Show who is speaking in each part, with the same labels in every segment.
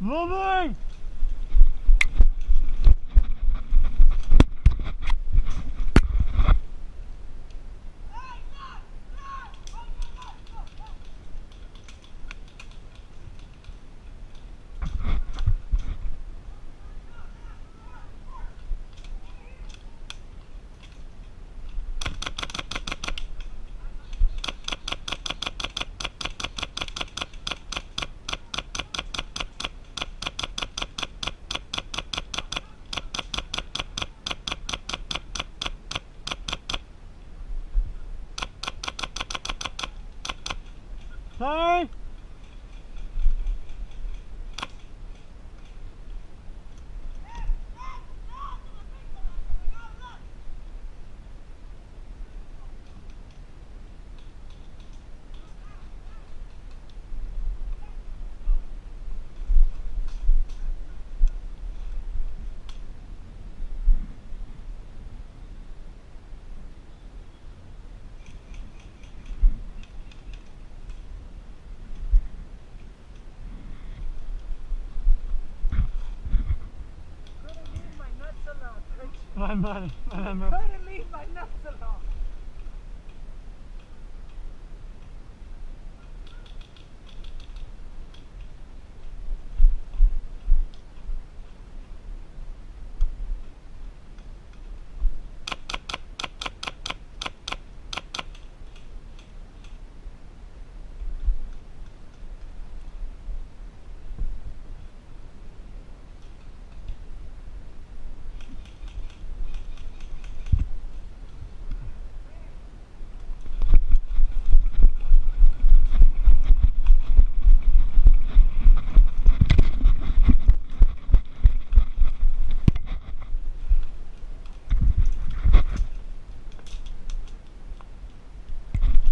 Speaker 1: Moving! Sorry. My money.
Speaker 2: Couldn't leave my nuts alone.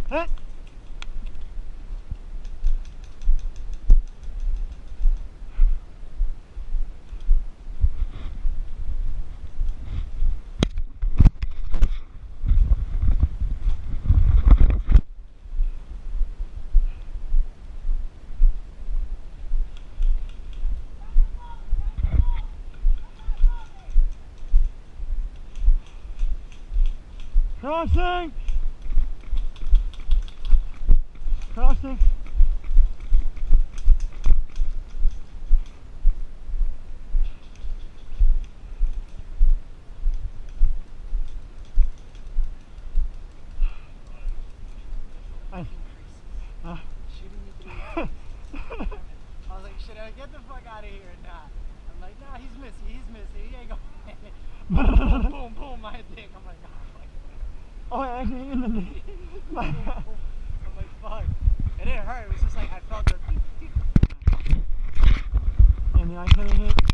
Speaker 1: Hey. Crossing! Crossing!
Speaker 2: Shooting me through the eyes. I was like, should I get the fuck out of here or not? I'm like, nah, he's missing, he ain't going. Boom, boom, boom, my dick. I'm like, oh,
Speaker 1: Oh, actually, in the knee.
Speaker 2: I'm like, fuck. It didn't hurt, it was just like, I felt the
Speaker 1: And the eye could have hit.